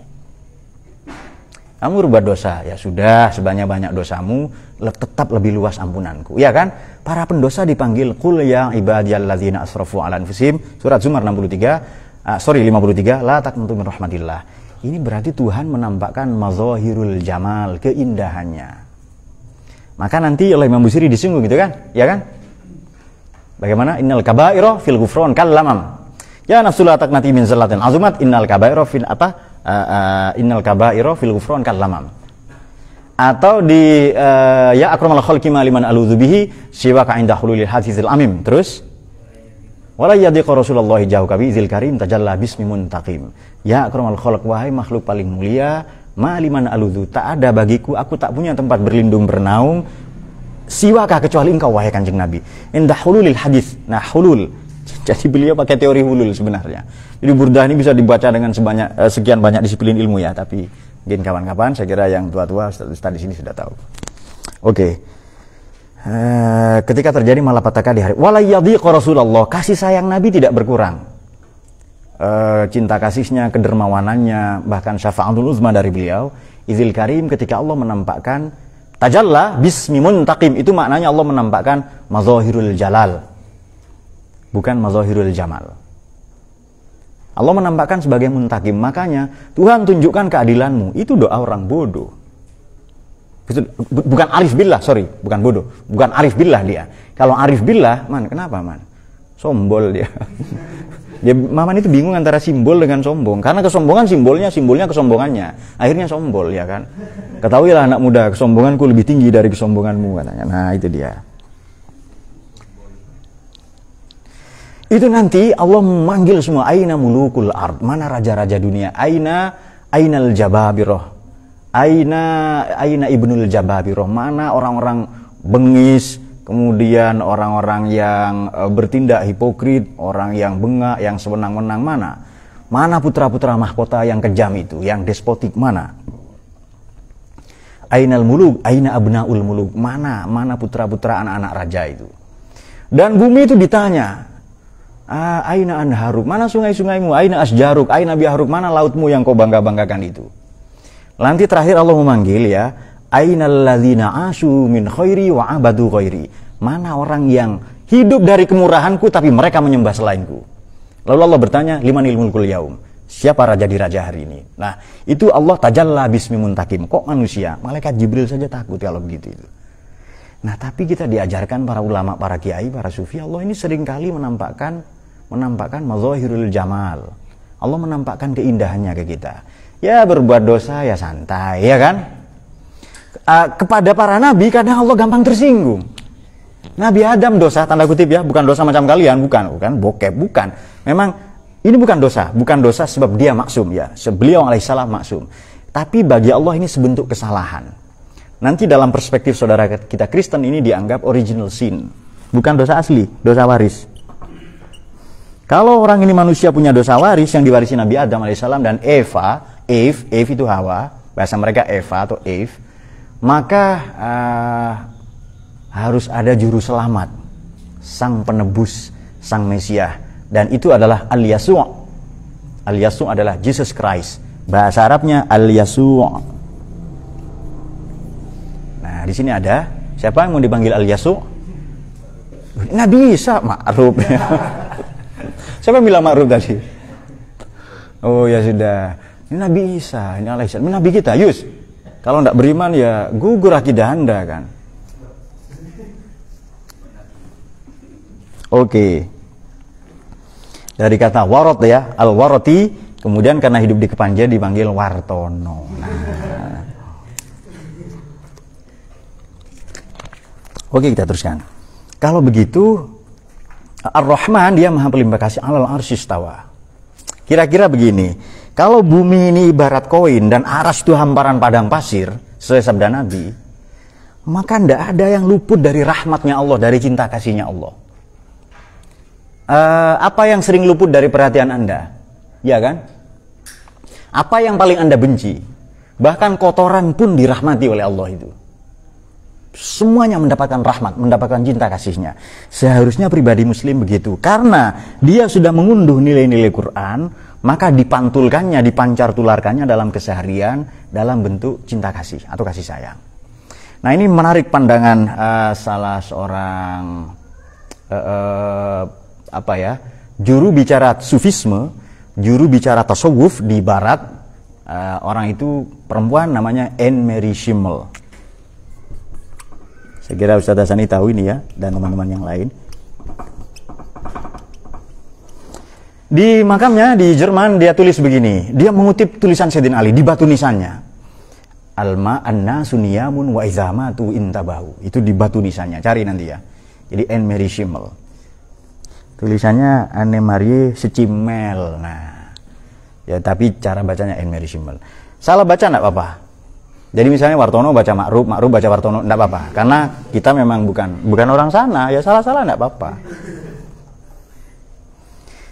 Kamu berbuat dosa, ya sudah, sebanyak-banyak dosamu, tetap lebih luas ampunanku. Ya kan? Para pendosa dipanggil, Qul ya ibadiyalladzina asrafu ala anfusihim, surat Zumar 53, la taqnatu min rahmatillah. Ini berarti Tuhan menampakkan mazahirul jamal, keindahannya. Maka nanti oleh Imam Busiri disinggung gitu kan? Ya kan? Bagaimana? Innal kaba'ira fil ghufran kallamam. Ya nafsu la taqnati min zallatin azumat innal kaba'ira fil innal kaba'ira fil ghufran kallamam. Atau di ya akramal khalqi liman aludzu bihi siwaka inda hululil hadithil amim. Terus wala yadiqa Rasulullah jauka bi zil karim tajalla bismi muntaqim. Ya akramal khalq, wahai makhluk paling mulia, maliman aludzu, tak ada bagiku, aku tak punya tempat berlindung bernaung siwaka kecuali engkau wahai Kanjeng Nabi. Inda hululil hadis. Nah, hulul. Jadi beliau pakai teori hulul sebenarnya. Jadi Burdah ini bisa dibaca dengan sekian banyak disiplin ilmu ya, tapi mungkin kawan-kawan, saya kira yang tua-tua Ustaz di sini sudah tahu. Oke. Ketika terjadi malapetaka di hari wala yadhiqa Rasulullah, kasih sayang Nabi tidak berkurang. Cinta kasihnya, kedermawanannya, bahkan syafa'atul uzma dari beliau, izil karim, ketika Allah menampakkan tajalla bismi muntaqim, itu maknanya Allah menampakkan mazahirul jalal, bukan mazahirul jamal. Allah menampakkan sebagai muntakim. Makanya Tuhan tunjukkan keadilanmu. Itu doa orang bodoh. Bukan arif billah, sorry, bukan bodoh, bukan arif billah dia. Kalau arif billah, kenapa sombol dia. Maman itu bingung antara simbol dengan sombong. Karena kesombongan simbolnya kesombongannya. Akhirnya sombol, ya kan. Ketahuilah anak muda, kesombonganku lebih tinggi dari kesombonganmu, katanya. Nah, itu dia. Itu nanti Allah memanggil semua, aina mulukul ard, mana raja-raja dunia, ainal jababiroh, aina ibnul jababiroh, mana orang-orang bengis, kemudian orang-orang yang bertindak hipokrit, orang yang bengak, yang sewenang-wenang, mana putra-putra mahkota yang kejam itu, yang despotik, mana ainal muluk, aina abnaul muluk, mana putra-putra anak-anak raja itu. Dan bumi itu ditanya, aina anharuk, mana sungai-sungaimu, aina asjaruk, aina biharuk, mana lautmu yang kau bangga-banggakan itu. Nanti terakhir Allah memanggil ya, ainal ladzina asyu min khairi wa abadu ghairi, mana orang yang hidup dari kemurahanku tapi mereka menyembah selainku. Lalu Allah bertanya, limanil mulkul yaum, siapa raja di raja hari ini. Nah, itu Allah tajalla bismi muntakim. Kok manusia? Malaikat Jibril saja takut kalau begitu itu. Nah, tapi kita diajarkan para ulama, para kiai, para sufi, Allah ini seringkali menampakkan mazahirul jamal. Allah menampakkan keindahannya ke kita. Ya berbuat dosa ya santai, ya kan? Kepada para nabi kadang Allah gampang tersinggung. Nabi Adam dosa, tanda kutip ya, bukan dosa macam kalian, bukan bokep, bukan. Memang ini bukan dosa sebab dia maksum ya. Beliau alaihissalam maksum. Tapi bagi Allah ini sebentuk kesalahan. Nanti dalam perspektif saudara kita Kristen ini dianggap original sin. Bukan dosa asli, dosa waris. Kalau orang ini manusia punya dosa waris yang diwarisi Nabi Adam alaihissalam dan Eve itu Hawa, bahasa mereka Eva atau Eve, maka harus ada juru selamat, sang penebus, sang Mesias, dan itu adalah Al-Yasu'. Al-Yasu' adalah Jesus Christ. Bahasa Arabnya Al-Yasu'. Nah, di sini ada siapa yang mau dipanggil Al-Yasu'? Nabi Isa, Ma'ruf. Siapa yang bilang Ma'ruf tadi? Oh ya sudah. Ini Nabi Isa, ini Alaihissalam. Ini Nabi kita, Yus. Kalau tidak beriman ya gugur akidah Anda kan. Oke. Dari kata warot ya, al-waroti Kemudian karena hidup di Kepanja dipanggil Wartono. Nah. Oke, kita teruskan. Kalau begitu, Ar-Rahman dia maha pelipur kasih, alal arsy istawa. Kira-kira begini, kalau bumi ini ibarat koin dan aras itu hamparan padang pasir, sesuai sabda Nabi, maka tidak ada yang luput dari rahmatnya Allah, dari cinta kasihnya Allah. Apa yang sering luput dari perhatian Anda? Ya kan? Apa yang paling Anda benci? Bahkan kotoran pun dirahmati oleh Allah itu. Semuanya mendapatkan rahmat, mendapatkan cinta kasihnya. Seharusnya pribadi muslim begitu. Karena dia sudah mengunduh nilai-nilai Quran, maka dipantulkannya, dipancar tularkannya dalam keseharian, dalam bentuk cinta kasih atau kasih sayang. Nah, ini menarik pandangan salah seorang juru bicara sufisme, juru bicara tasawuf di barat. Orang itu perempuan, namanya Anne Mary Schimmel. Saya kira Ustaz Hasani tahu ini ya, dan teman-teman yang lain. Di makamnya di Jerman dia tulis begini, dia mengutip tulisan Sayyidina Ali di batu nisannya. Alma anna suniyamun wa izamatu intabahu. Itu di batu nisannya, cari nanti ya. Jadi Anne Mary Schimmel. Tulisannya Anne Marie Schimmel. Nah, ya tapi cara bacanya Anne Mary Schimmel. Salah baca enggak apa-apa. Jadi misalnya Wartono baca Ma'ruf, Ma'ruf baca Wartono, enggak apa-apa. Karena kita memang bukan orang sana, ya salah-salah enggak apa-apa.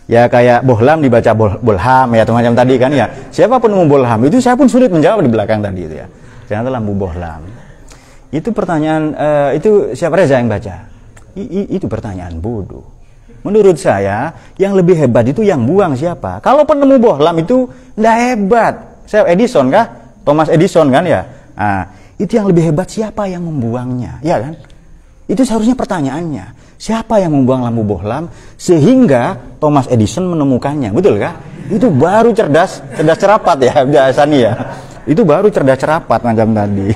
Ya kayak Bohlam dibaca Bolham ya, macam tadi kan ya. Siapapun mau Bolham, itu saya pun sulit menjawab di belakang tadi itu ya. Ternyata lampu Bohlam. Itu pertanyaan, itu siapa Reza yang baca? Itu pertanyaan bodoh. Menurut saya, yang lebih hebat itu yang buang siapa? Kalau penemu Bohlam itu enggak hebat. Saya Edison kah? Thomas Edison kan ya. Nah, itu yang lebih hebat siapa yang membuangnya, ya kan? Itu seharusnya pertanyaannya. Siapa yang membuang lampu Bohlam sehingga Thomas Edison menemukannya, betul kah? Itu baru cerdas cerapat ya, biasa nih ya. Itu baru cerdas cerapat macam tadi.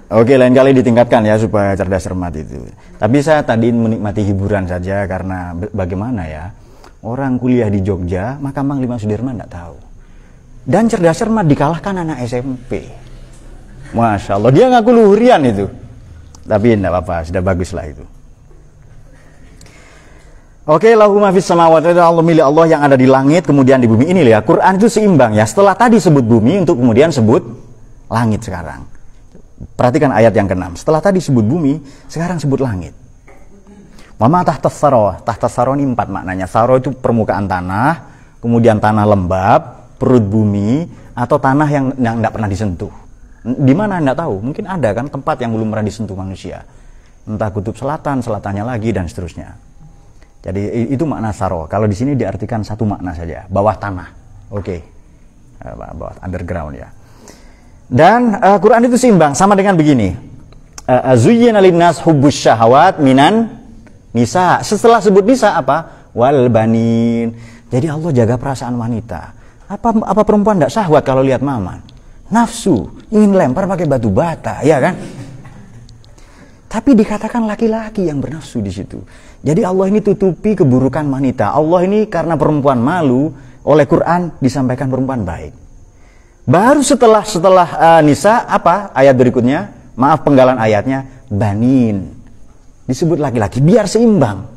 Oke, lain kali ditingkatkan ya supaya cerdas cermat itu. Tapi saya tadi menikmati hiburan saja karena bagaimana ya? Orang kuliah di Jogja, maka Mang Lima Sudirman enggak tahu. Dan cerdas cermat dikalahkan anak SMP. Masya Allah, dia ngaku luhurian itu. Tapi enggak apa-apa, sudah bagus lah itu. Oke, lahu ma fis samawati, Allah milik Allah yang ada di langit kemudian di bumi. Ini ya, Quran itu seimbang ya. Setelah tadi sebut bumi untuk kemudian sebut langit sekarang. Perhatikan ayat yang ke-6. Setelah tadi sebut bumi, sekarang sebut langit. Mama tahtas saro. Tahtas saro ini 4 maknanya. Saro itu permukaan tanah, kemudian tanah lembab, perut bumi, atau tanah yang tidak pernah disentuh. Di mana tidak tahu, mungkin ada kan tempat yang belum pernah disentuh manusia. Entah kutub selatan, selatannya lagi, dan seterusnya. Jadi itu makna saro. Kalau di sini diartikan satu makna saja, bawah tanah. Oke. Bawah underground ya. Dan Quran itu seimbang, sama dengan begini. Zuyyina linnas hubbus syahawat minan nisa. Setelah sebut nisa apa? Wal banin. Jadi Allah jaga perasaan wanita. Apa perempuan tidak syahwat kalau lihat maman? Nafsu, ingin lempar pakai batu bata, ya kan? Tapi dikatakan laki-laki yang bernafsu di situ. Jadi Allah ini tutupi keburukan wanita. Allah ini karena perempuan malu, oleh Quran disampaikan perempuan baik. Baru setelah nisa apa ayat berikutnya? Maaf penggalan ayatnya, banin. Disebut laki-laki biar seimbang.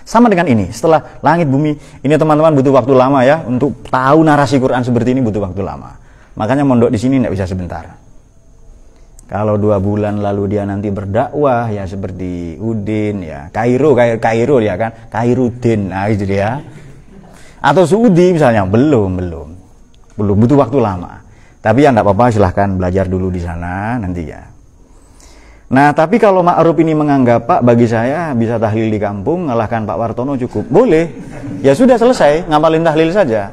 Sama dengan ini, setelah langit bumi, ini teman-teman butuh waktu lama ya, untuk tahu narasi Quran seperti ini butuh waktu lama. Makanya mondok di sini tidak bisa sebentar. Kalau 2 bulan lalu dia nanti berdakwah ya seperti Udin ya, Kairo ya kan, Kairudin, nah itu dia. Atau Saudi misalnya, belum butuh waktu lama. Tapi ya tidak apa-apa, silahkan belajar dulu di sana nanti ya. Nah, tapi kalau Ma'ruf ini menganggap, Pak, bagi saya bisa tahlil di kampung, ngalahkan Pak Wartono cukup. Boleh. Ya sudah selesai, ngapalin tahlil saja.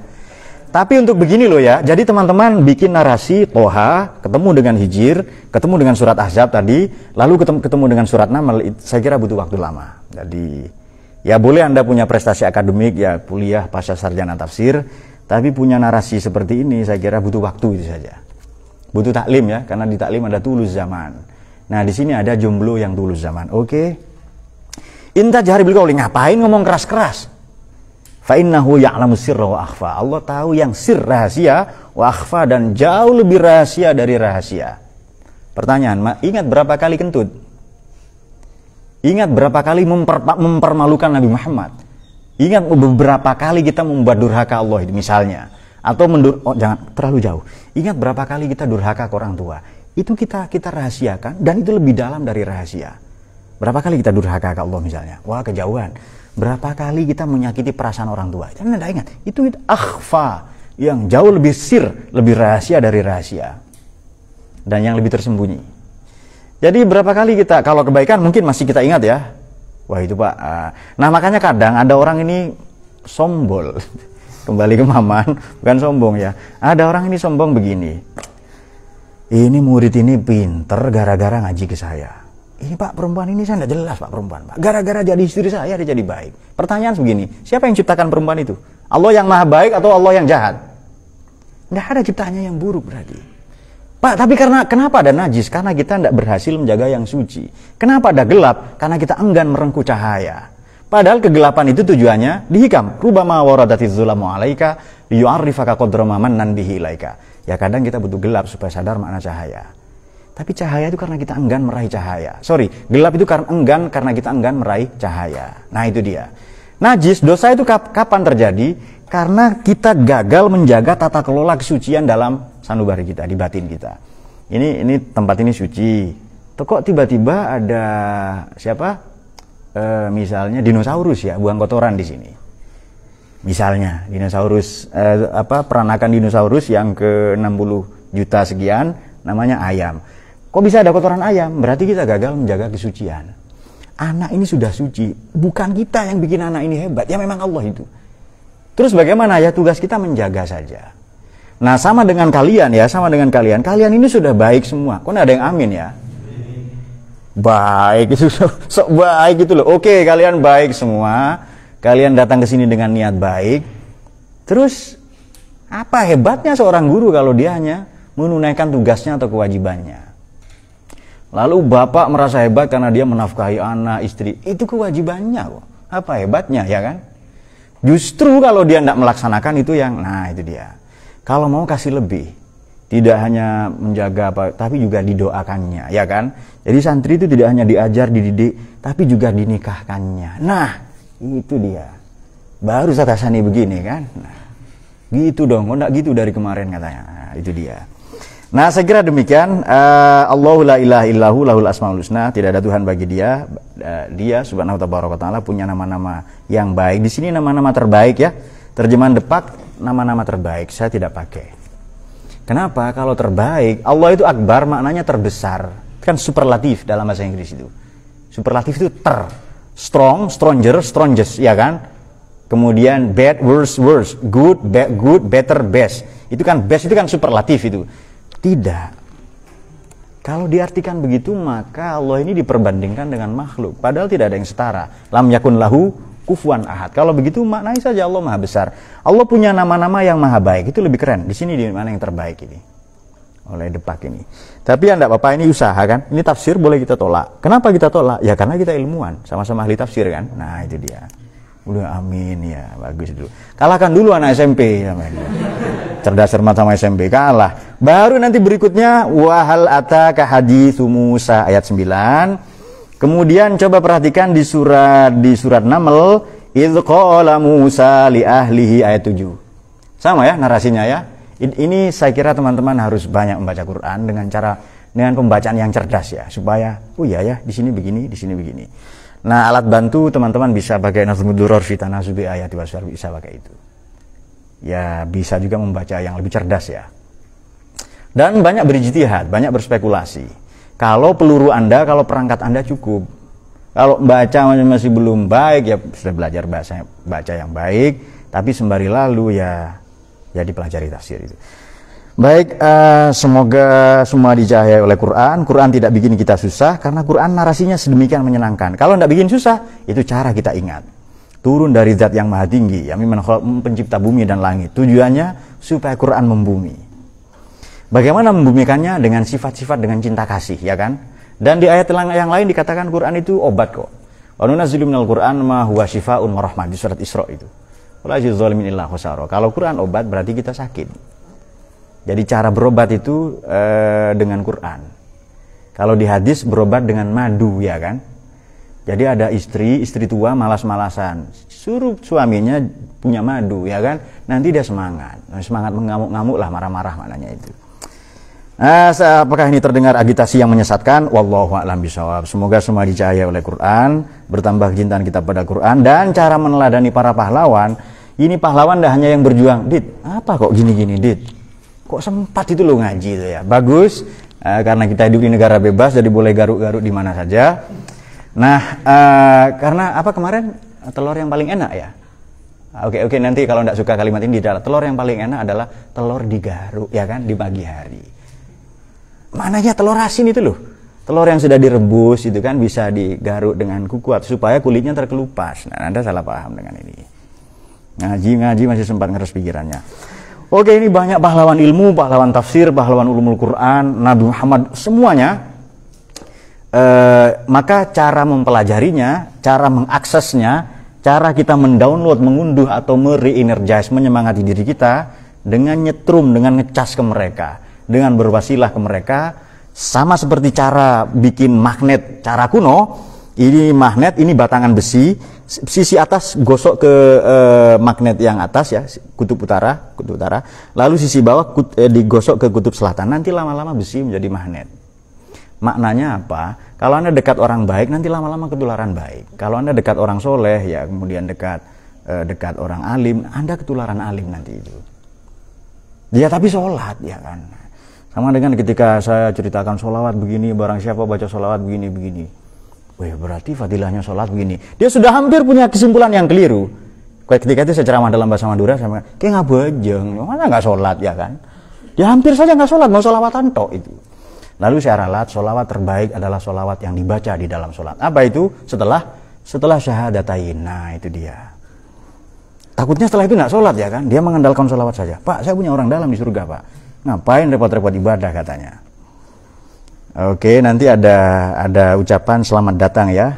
Tapi untuk begini loh ya, jadi teman-teman bikin narasi Toha, ketemu dengan Hijr, ketemu dengan surat Ahzab tadi, lalu ketemu dengan surat Naml, saya kira butuh waktu lama. Jadi, ya boleh Anda punya prestasi akademik, ya kuliah pasca sarjana tafsir, tapi punya narasi seperti ini, saya kira butuh waktu itu saja. Butuh taklim ya, karena di taklim ada tulus zaman. Nah di sini ada jomblo yang tulus zaman. Oke. Inta jahri bil qauli, ngapain ngomong keras-keras? Fa innahu ya'lamu sirra wa akhfa. Allah tahu yang sir rahasia, wa akhfa dan jauh lebih rahasia dari rahasia. Pertanyaan, ingat berapa kali kentut? Ingat berapa kali mempermalukan Nabi Muhammad? Ingat beberapa kali kita membuat durhaka Allah itu misalnya. Atau jangan terlalu jauh. Ingat berapa kali kita durhaka ke orang tua? Itu kita rahasiakan dan itu lebih dalam dari rahasia. Berapa kali kita durhaka ke Allah misalnya? Wah, kejauhan. Berapa kali kita menyakiti perasaan orang tua? Jangan Anda ingat, itu akhfa, yang jauh lebih sir, lebih rahasia dari rahasia. Dan yang lebih tersembunyi. Jadi berapa kali kita, kalau kebaikan mungkin masih kita ingat ya. Wah itu Pak. Nah makanya kadang ada orang ini sombol. Kembali ke Maman, bukan sombong ya. Ada orang ini sombong begini. Ini murid ini pinter gara-gara ngaji ke saya. Ini Pak perempuan ini saya tidak jelas Pak perempuan Pak. Gara-gara jadi istri saya dia jadi baik. Pertanyaan begini, siapa yang ciptakan perempuan itu? Allah yang maha baik atau Allah yang jahat? Nggak ada ciptaannya yang buruk berarti. Pak, tapi kenapa ada najis? Karena kita tidak berhasil menjaga yang suci. Kenapa ada gelap? Karena kita enggan merengkuh cahaya. Padahal kegelapan itu tujuannya dihikam. Rubama waradatiz zulamu alaika liyu'arrifaka qadra ma mannan bihi ilaika. Ya kadang kita butuh gelap supaya sadar makna cahaya. Tapi cahaya itu karena kita enggan meraih cahaya. Gelap itu karena kita enggan meraih cahaya. Nah itu dia. Najis, dosa itu kapan terjadi? Karena kita gagal menjaga tata kelola kesucian dalam sanubari kita, di batin kita. Ini tempat ini suci. Kok tiba-tiba ada siapa? Misalnya dinosaurus ya, buang kotoran di sini. Misalnya dinosaurus peranakan dinosaurus yang ke 60 juta sekian namanya ayam. Kok bisa ada kotoran ayam? Berarti kita gagal menjaga kesucian. Anak ini sudah suci, bukan kita yang bikin anak ini hebat, ya memang Allah itu. Terus bagaimana ya, tugas kita menjaga saja. Nah sama dengan kalian ya, kalian ini sudah baik semua. Kok ada yang amin ya? Baik itu sok baik itu loh. Oke, kalian baik semua. Kalian datang ke sini dengan niat baik. Terus apa hebatnya seorang guru kalau dia hanya menunaikan tugasnya atau kewajibannya? Lalu bapak merasa hebat karena dia menafkahi anak, istri. Itu kewajibannya kok. Apa hebatnya ya kan? Justru kalau dia tidak melaksanakan itu nah itu dia. Kalau mau kasih lebih, tidak hanya menjaga tapi juga didoakannya, ya kan? Jadi santri itu tidak hanya diajar, dididik, tapi juga dinikahkannya. Nah, itu dia. Baru Satasani begini kan? Nah, gitu dong, kok enggak gitu dari kemarin katanya. Nah, itu dia. Nah, saya kira demikian. Allahu la ilaha illahu lahul asmaul husna. Tidak ada Tuhan bagi Dia. Dia Subhanahu wa taala punya nama-nama yang baik. Di sini nama-nama terbaik ya. Terjemahan Depak, nama-nama terbaik. Saya tidak pakai. Kenapa? Kalau terbaik, Allah itu akbar, maknanya terbesar. Kan superlatif dalam bahasa Inggris itu. Superlatif itu strong, stronger, strongest, ya kan? Kemudian bad, worse, worse, good, bad, good, better, best. Itu kan best itu kan superlatif itu. Tidak. Kalau diartikan begitu maka Allah ini diperbandingkan dengan makhluk. Padahal tidak ada yang setara. Lam yakun lahu kufuwan ahad. Kalau begitu maknai saja Allah maha besar. Allah punya nama-nama yang maha baik. Itu lebih keren. Di sini di mana yang terbaik ini. Oleh Depak ini. Tapi ya enggak apa-apa, ini usaha kan. Ini tafsir boleh kita tolak. Kenapa kita tolak? Ya karena kita ilmuwan. Sama-sama ahli tafsir kan. Nah itu dia. Udah amin ya. Bagus dulu. Kalahkan dulu anak SMP sama dia. Cerdas cermat sama SMP kalah. Baru nanti berikutnya wahal ataka haditsu Musa ayat 9. Kemudian coba perhatikan di surat Naml idz qala Musa li ahlihi ayat 7. Sama ya narasinya ya. Ini saya kira teman-teman harus banyak membaca Quran dengan pembacaan yang cerdas ya supaya oh iya ya di sini begini, di sini begini. Nah, alat bantu teman-teman bisa pakai Nazmud Duror fi Tanasubi ayati wasar bisa pakai itu. Ya bisa juga membaca yang lebih cerdas ya. Dan banyak berijtihad, banyak berspekulasi. Kalau peluru Anda, kalau perangkat Anda cukup. Kalau baca masih belum baik ya sudah belajar baca yang baik, tapi sembari lalu ya dipelajari tafsir itu. Baik, semoga semua dijahai oleh Quran. Quran tidak bikin kita susah karena Quran narasinya sedemikian menyenangkan. Kalau tidak bikin susah, itu cara kita ingat. Turun dari zat yang maha tinggi, yang pencipta bumi dan langit. Tujuannya supaya Quran membumi. Bagaimana membumikannya? Dengan sifat-sifat, dengan cinta kasih, ya kan? Dan di ayat yang lain dikatakan Quran itu obat kok. Wa nunazzilu minal Qur'an ma huwa syifaa'un wa rahmah di surat Isra itu. Wala yazidul zalimin illa khusara. Kalau Quran obat berarti kita sakit. Jadi cara berobat itu dengan Quran. Kalau di hadis berobat dengan madu, ya kan? Jadi ada istri tua malas-malasan, suruh suaminya punya madu, ya kan? Nanti dia semangat mengamuk-ngamuk lah, marah-marah maknanya itu. Apakah ini terdengar agitasi yang menyesatkan? Wallahu a'lam bishawab. Semoga semua dicahaya oleh Quran, bertambah kecintaan kita pada Quran dan cara meneladani para pahlawan. Ini pahlawan dah hanya yang berjuang. Dit, apa kok gini-gini, Dit? Kok sempat itu lo ngaji itu ya? Bagus, karena kita hidup di negara bebas, jadi boleh garuk-garuk di mana saja. Nah, karena apa kemarin telur yang paling enak ya? Oke, nanti kalau tidak suka kalimat ini, telur yang paling enak adalah telur digaruk, ya kan, di pagi hari. Mananya telur asin itu loh, telur yang sudah direbus itu kan bisa digaruk dengan kukuat supaya kulitnya terkelupas. Nah, Anda salah paham dengan ini. Ngaji masih sempat ngeres pikirannya. Oke, ini banyak pahlawan ilmu, pahlawan tafsir, pahlawan ulumul Quran, Nabi Muhammad, semuanya. Maka cara mempelajarinya, cara mengaksesnya, cara kita mendownload, mengunduh atau mere-energize, menyemangati diri kita dengan nyetrum, dengan ngecas ke mereka, dengan berwasilah ke mereka, sama seperti cara bikin magnet cara kuno. Ini magnet, ini batangan besi, sisi atas gosok ke magnet yang atas ya, kutub utara, lalu sisi bawah digosok ke kutub selatan. Nanti lama-lama besi menjadi magnet. Maknanya apa? Kalau Anda dekat orang baik, nanti lama-lama ketularan baik. Kalau Anda dekat orang soleh, ya kemudian dekat orang alim, Anda ketularan alim nanti itu. Ya tapi sholat, ya kan. Sama dengan ketika saya ceritakan sholawat begini, barang siapa baca sholawat begini. Wih, berarti fadilahnya sholat begini. Dia sudah hampir punya kesimpulan yang keliru. Ketika itu saya ceramah dalam bahasa Madura, saya bilang, kayak nggak bejeng, mana nggak sholat, ya kan? Dia hampir saja nggak sholat, mau sholawatan tok itu. Lalu saya ralat, sholawat terbaik adalah sholawat yang dibaca di dalam sholat. Apa itu? Setelah syahadatain. Nah, itu dia. Takutnya setelah itu nggak sholat, ya kan? Dia mengandalkan sholawat saja. Pak, saya punya orang dalam di surga, Pak. Ngapain repot-repot ibadah, katanya. Oke, nanti ada ucapan selamat datang ya.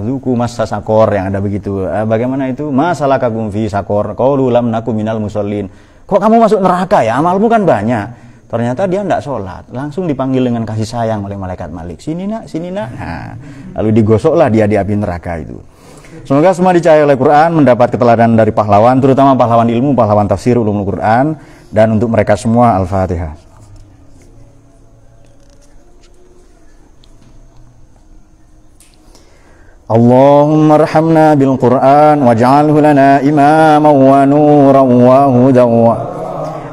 Zuku masa sakor yang ada begitu. Bagaimana itu? Masalah kagum fi sakor. Qaulu lam naku minal musallin. Kok kamu masuk neraka ya? Amalmu kan banyak. Ternyata dia tidak sholat. Langsung dipanggil dengan kasih sayang oleh malaikat Malik. Sini nak. Nah, lalu digosoklah dia di api neraka itu. Semoga semua dicahaya oleh Quran, mendapat keteladanan dari pahlawan, terutama pahlawan ilmu, pahlawan tafsir, ulumul Quran. Dan untuk mereka semua, Al-Fatihah. Allahumma arhamna bil Qur'an waj'alhu lana imaman wa nuran wa hudan wa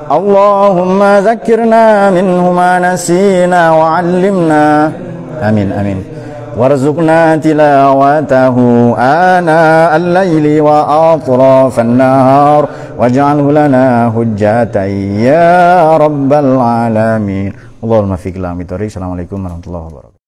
Allahumma zakkirna minhu ma nasina wa 'allimna amin warzuqna tilawatahu ana al-laili wa atrafan nahar waj'alhu lana hujjatan ya rabbal alamin. Allahumma fiqh ila mitari. Assalamualaikum warahmatullahi wabarakatuh.